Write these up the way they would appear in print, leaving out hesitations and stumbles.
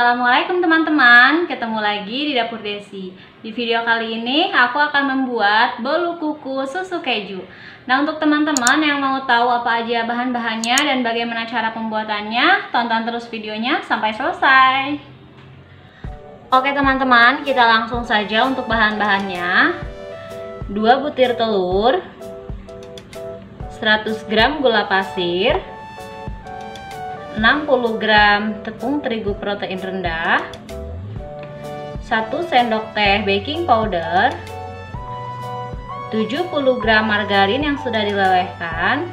Assalamualaikum teman-teman, ketemu lagi di Dapur Desi. Di video kali ini aku akan membuat bolu kuku susu keju. Nah, untuk teman-teman yang mau tahu apa aja bahan-bahannya dan bagaimana cara pembuatannya, tonton terus videonya sampai selesai. Oke teman-teman, kita langsung saja untuk bahan-bahannya. 2 butir telur, 100 gram gula pasir, 60 gram tepung terigu protein rendah, 1 sendok teh baking powder, 70 gram margarin yang sudah dilelehkan,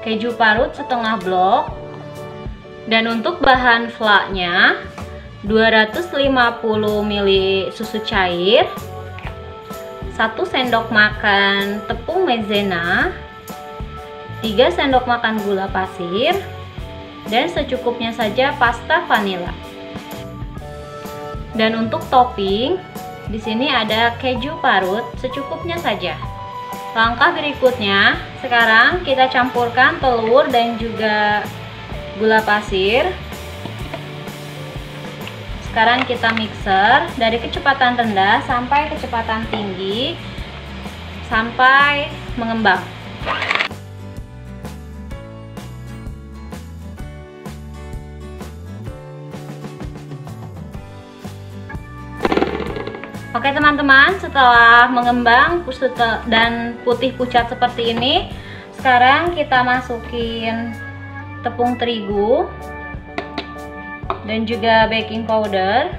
keju parut setengah blok, dan untuk bahan flaknya 250 ml susu cair, 1 sendok makan tepung maizena, 3 sendok makan gula pasir, dan secukupnya saja pasta vanila. Dan untuk topping, di sini ada keju parut secukupnya saja. Langkah berikutnya, sekarang kita campurkan telur dan juga gula pasir. Sekarang kita mixer dari kecepatan rendah sampai kecepatan tinggi sampai mengembang. Oke teman-teman, setelah mengembang dan putih pucat seperti ini, sekarang kita masukin tepung terigu dan juga baking powder.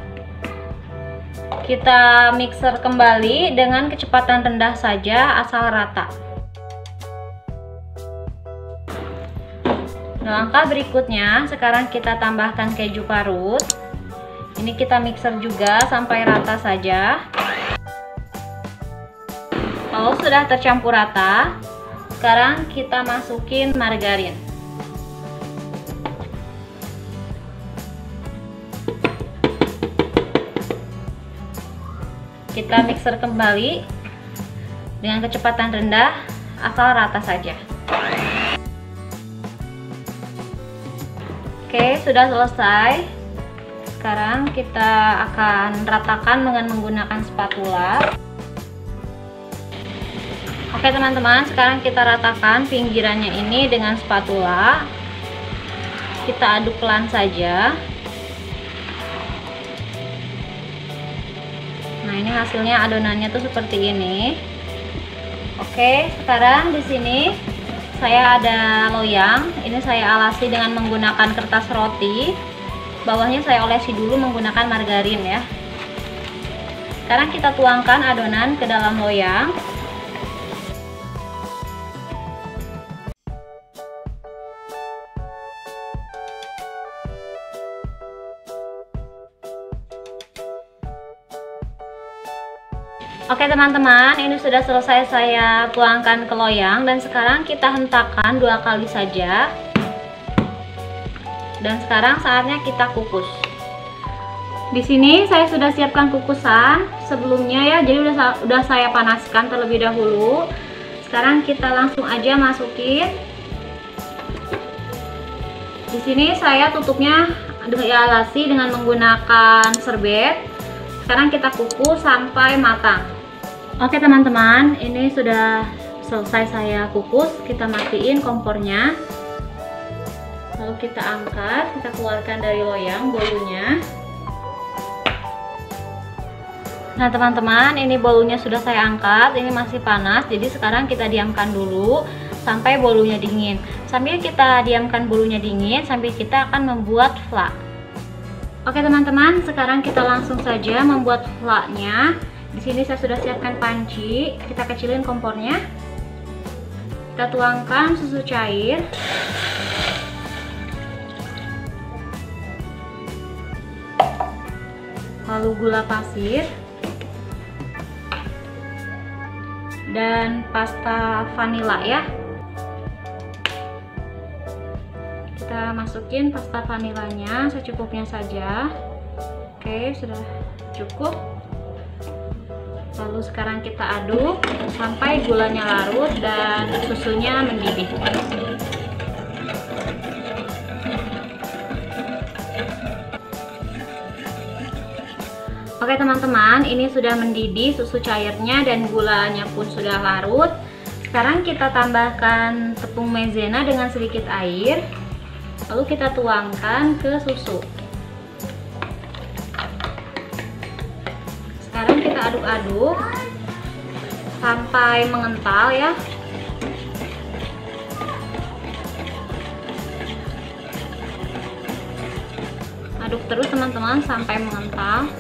Kita mixer kembali dengan kecepatan rendah saja asal rata. Nah, langkah berikutnya, sekarang kita tambahkan keju parut. Ini kita mixer juga sampai rata saja. Kalau sudah tercampur rata, sekarang kita masukin margarin. Kita mixer kembali dengan kecepatan rendah asal rata saja. Oke, sudah selesai. Sekarang kita akan ratakan dengan menggunakan spatula. Oke teman-teman, sekarang kita ratakan pinggirannya ini dengan spatula. Kita aduk pelan saja. Nah, ini hasilnya adonannya tuh seperti ini. Oke, sekarang di sini saya ada loyang. Ini saya alasi dengan menggunakan kertas roti. Bawahnya saya olesi dulu menggunakan margarin ya. Sekarang kita tuangkan adonan ke dalam loyang. Oke teman-teman, ini sudah selesai saya tuangkan ke loyang dan sekarang kita hentakkan 2 kali saja. Dan sekarang saatnya kita kukus. Di sini saya sudah siapkan kukusan sebelumnya ya, jadi udah saya panaskan terlebih dahulu. Sekarang kita langsung aja masukin. Di sini saya tutupnya dialasi dengan menggunakan serbet. Sekarang kita kukus sampai matang. Oke teman-teman, ini sudah selesai saya kukus. Kita matiin kompornya. Lalu kita angkat, kita keluarkan dari loyang bolunya. Nah teman-teman, ini bolunya sudah saya angkat. Ini masih panas, jadi sekarang kita diamkan dulu sampai bolunya dingin. Sambil kita diamkan bolunya dingin, sambil kita akan membuat flak. Oke teman-teman, sekarang kita langsung saja membuat flaknya. Di sini saya sudah siapkan panci. Kita kecilin kompornya. Kita tuangkan susu cair. Lalu gula pasir dan pasta vanila ya. Kita masukin pasta vanilanya secukupnya saja. Oke, sudah cukup. Lalu sekarang kita aduk sampai gulanya larut dan susunya mendidih. Oke teman-teman, ini sudah mendidih susu cairnya dan gulanya pun sudah larut. Sekarang kita tambahkan tepung maizena dengan sedikit air, lalu kita tuangkan ke susu. Sekarang kita aduk-aduk sampai mengental ya. Aduk terus teman-teman sampai mengental.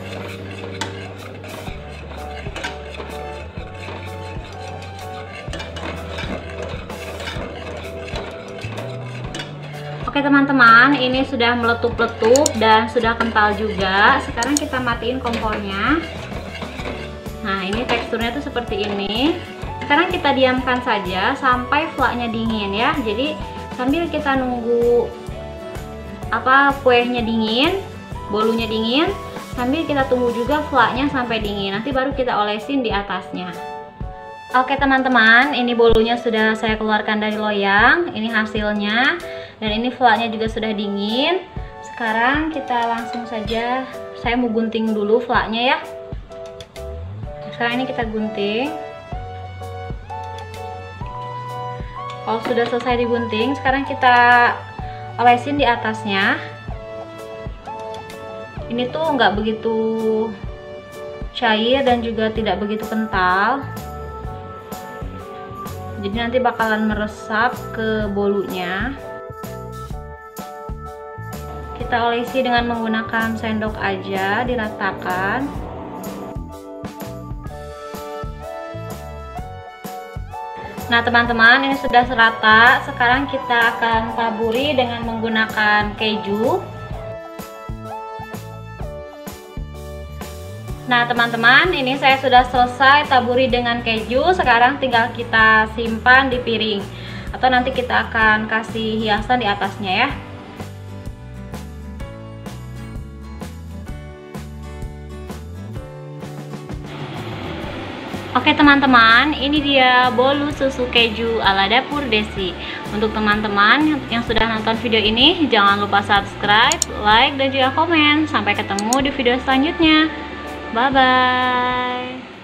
Oke teman-teman, ini sudah meletup-letup dan sudah kental juga. Sekarang kita matiin kompornya. Nah, ini teksturnya tuh seperti ini. Sekarang kita diamkan saja sampai flaknya dingin ya. Jadi sambil kita nunggu kuenya dingin, bolunya dingin, sambil kita tunggu juga flaknya sampai dingin. Nanti baru kita olesin di atasnya. Oke teman-teman, ini bolunya sudah saya keluarkan dari loyang. Ini hasilnya. Dan ini flaknya juga sudah dingin. Sekarang kita langsung saja, saya mau gunting dulu flaknya ya. Sekarang ini kita gunting. Kalau sudah selesai digunting, sekarang kita olesin di atasnya. Ini tuh nggak begitu cair dan juga tidak begitu kental. Jadi nanti bakalan meresap ke bolunya. Kita olesi dengan menggunakan sendok aja, diratakan. Nah teman-teman, ini sudah serata. Sekarang kita akan taburi dengan menggunakan keju. Nah teman-teman, ini saya sudah selesai taburi dengan keju. Sekarang tinggal kita simpan di piring, atau nanti kita akan kasih hiasan di atasnya ya. Oke teman-teman, ini dia bolu susu keju ala Dapur Desi. Untuk teman-teman yang sudah nonton video ini, jangan lupa subscribe, like, dan juga komen. Sampai ketemu di video selanjutnya. Bye-bye.